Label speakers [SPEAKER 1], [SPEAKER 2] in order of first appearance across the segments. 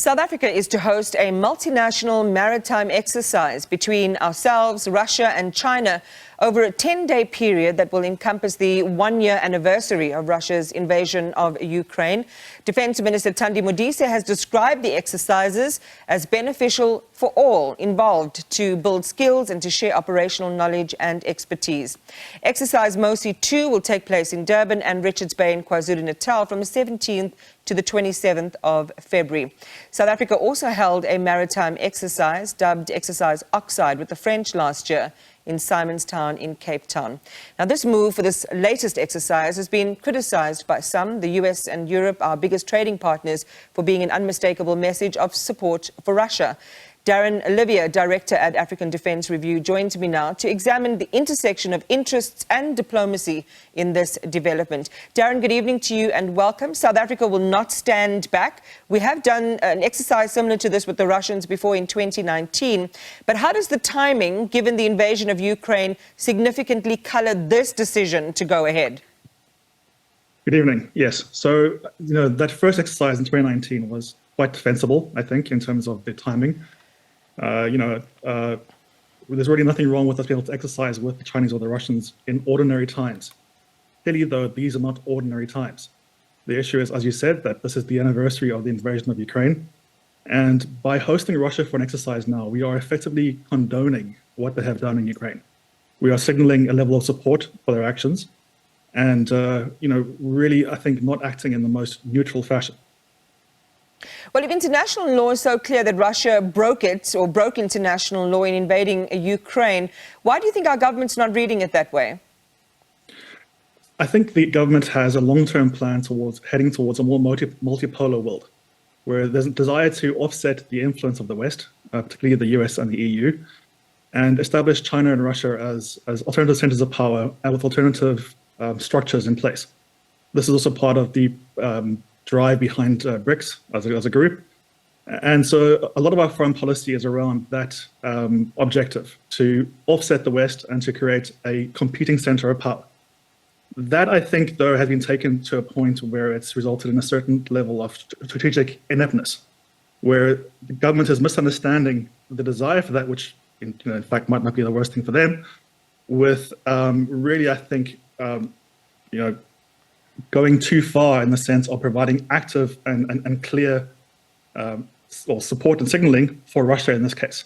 [SPEAKER 1] South Africa is to host a multinational maritime exercise between ourselves, Russia and China over a 10-day period that will encompass the one-year anniversary of Russia's invasion of Ukraine. Defence Minister Thandi Modise has described the exercises as beneficial for all involved to build skills and to share operational knowledge and expertise. Exercise Mosi 2 will take place in Durban and Richards Bay in KwaZulu-Natal from the 17th to the 27th of February. South Africa also held a maritime exercise dubbed Exercise Oxide with the French last year in Simonstown in Cape Town. Now, this move for this latest exercise has been criticised by some, the US and Europe, our biggest trading partners, for being an unmistakable message of support for Russia. Darren Olivier, Director at African Defence Review, joins me now to examine the intersection of interests and diplomacy in this development. Darren, good evening to you and welcome. South Africa will not stand back. We have done an exercise similar to this with the Russians before in 2019. But how does the timing, given the invasion of Ukraine, significantly colour this decision to go ahead?
[SPEAKER 2] Good evening. Yes. So, that first exercise in 2019 was quite defensible, I think, in terms of the timing. There's really nothing wrong with us being able to exercise with the Chinese or the Russians in ordinary times. Clearly, though, these are not ordinary times. The issue is, as you said, that this is the anniversary of the invasion of Ukraine. And by hosting Russia for an exercise now, we are effectively condoning what they have done in Ukraine. We are signaling a level of support for their actions and, really, I think, not acting in the most neutral fashion.
[SPEAKER 1] Well, if international law is so clear that Russia broke it or broke international law in invading Ukraine, why do you think our government's not reading it that way?
[SPEAKER 2] I think the government has a long-term plan towards heading towards a more multipolar world, where there's a desire to offset the influence of the West, particularly the US and the EU, and establish China and Russia as alternative centers of power and with alternative structures in place. This is also part of the drive behind BRICS as a group. And so a lot of our foreign policy is around that objective, to offset the West and to create a competing center of power. That, I think, though, has been taken to a point where it's resulted in a certain level of strategic ineptness, where the government is misunderstanding the desire for that, which in fact might not be the worst thing for them, with really, I think, going too far in the sense of providing active and clear support and signaling for Russia in this case.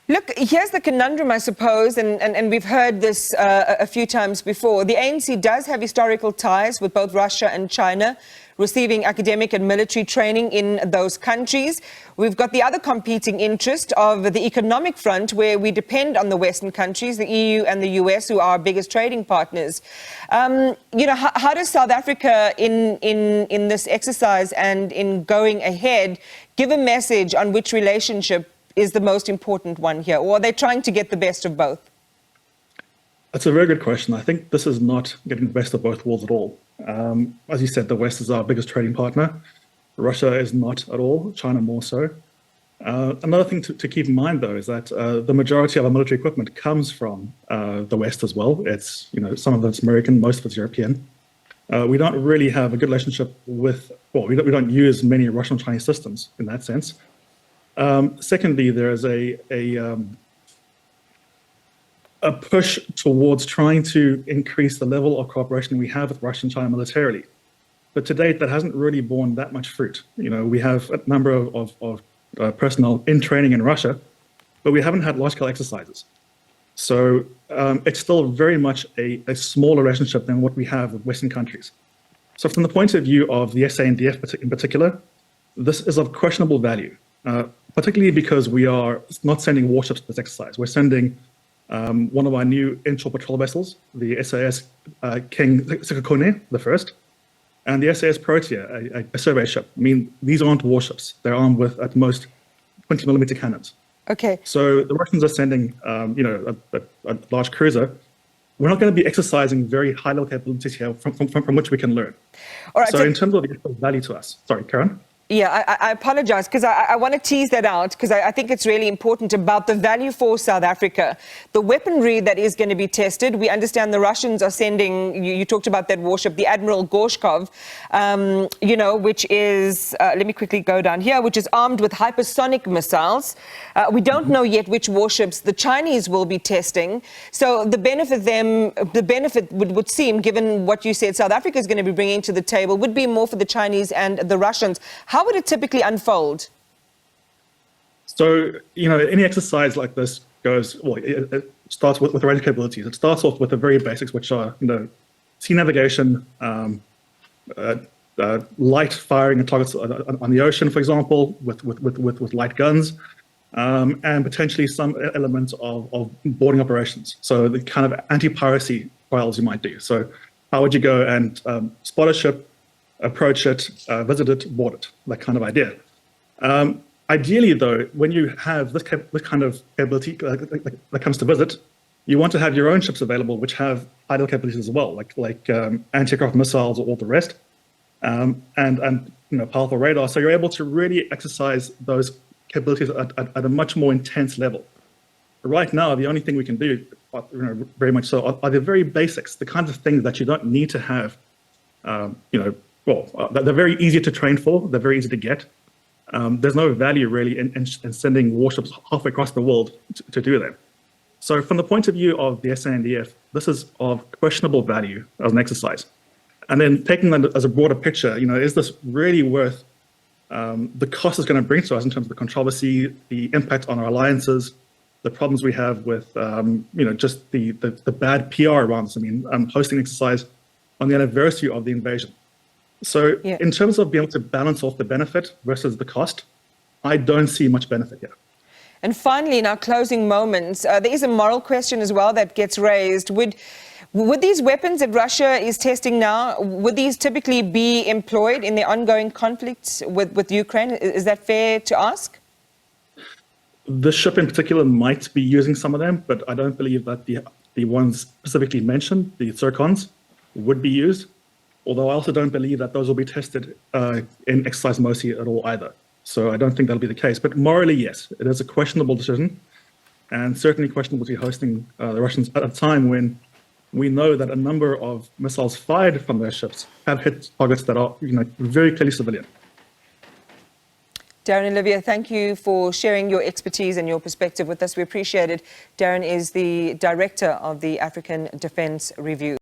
[SPEAKER 1] Look, here's the conundrum, I suppose, and we've heard this a few times before. The ANC does have historical ties with both Russia and China, receiving academic and military training in those countries. We've got the other competing interest of the economic front, where we depend on the Western countries, the EU and the US, who are our biggest trading partners. How does South Africa, in this exercise and in going ahead, give a message on which relationship is the most important one here? Or are they trying to get the best of both?
[SPEAKER 2] That's a very good question. I think this is not getting the best of both worlds at all. As you said, the West is our biggest trading partner. Russia is not at all, China more so. Another thing to keep in mind, though, is that the majority of our military equipment comes from the West as well. It's, some of it's American, most of it's European. We don't really have a good relationship with, we don't use many Russian Chinese systems in that sense. Secondly, there is a push towards trying to increase the level of cooperation we have with Russia and China militarily. But to date, that hasn't really borne that much fruit. We have a number of personnel in training in Russia, but we haven't had large-scale exercises. So it's still very much a smaller relationship than what we have with Western countries. So from the point of view of the SANDF in particular, this is of questionable value, particularly because we are not sending warships to this exercise. We're sending one of our new inshore patrol vessels, the SAS King Sekhukhune, the first, and the SAS Protea, a survey ship. I mean, these aren't warships. They're armed with, at most, 20-millimeter cannons.
[SPEAKER 1] Okay. So
[SPEAKER 2] the Russians are sending, a large cruiser. We're not going to be exercising very high-level capabilities here from which we can learn.
[SPEAKER 1] All right,
[SPEAKER 2] so in terms of the value to us, sorry, Karen?
[SPEAKER 1] Yeah, I apologize because I want to tease that out because I think it's really important about the value for South Africa. The weaponry that is going to be tested, we understand the Russians are sending, you talked about that warship, the Admiral Gorshkov, which is, let me quickly go down here, which is armed with hypersonic missiles. We don't know yet which warships the Chinese will be testing. So the benefit would seem, given what you said South Africa is going to be bringing to the table, would be more for the Chinese and the Russians. How would it typically unfold?
[SPEAKER 2] So, any exercise like this it starts with the range capabilities. It starts off with the very basics, which are, sea navigation, light firing at targets on the ocean, for example, with light guns, and potentially some elements of boarding operations. So the kind of anti-piracy trials you might do. So how would you go and spot a ship, approach it, visit it, board it, that kind of idea. Ideally, though, when you have this kind of capability that comes to visit, you want to have your own ships available, which have idle capabilities as well, like anti-aircraft missiles or all the rest, and powerful radar. So you're able to really exercise those capabilities at a much more intense level. Right now, the only thing we can do, very much so, are the very basics, the kinds of things that you don't need to have. They're very easy to train for. They're very easy to get. There's no value really in sending warships halfway across the world to do that. So from the point of view of the SANDF, this is of questionable value as an exercise. And then taking that as a broader picture, is this really worth the cost it's going to bring to us in terms of the controversy, the impact on our alliances, the problems we have with, just the bad PR around this. I mean, hosting an exercise on the anniversary of the invasion. So in terms of being able to balance off the benefit versus the cost, I don't see much benefit here.
[SPEAKER 1] And finally, in our closing moments, there is a moral question as well that gets raised. Would these weapons that Russia is testing now, would these typically be employed in the ongoing conflicts with Ukraine? Is that fair to ask?
[SPEAKER 2] The ship in particular might be using some of them, but I don't believe that the ones specifically mentioned, the Zircons, would be used. Although I also don't believe that those will be tested in exercise Mosi at all either. So I don't think that'll be the case. But morally, yes, it is a questionable decision, and certainly questionable to be hosting the Russians at a time when we know that a number of missiles fired from their ships have hit targets that are very clearly civilian.
[SPEAKER 1] Darren Olivier, thank you for sharing your expertise and your perspective with us. We appreciate it. Darren is the director of the African Defence Review.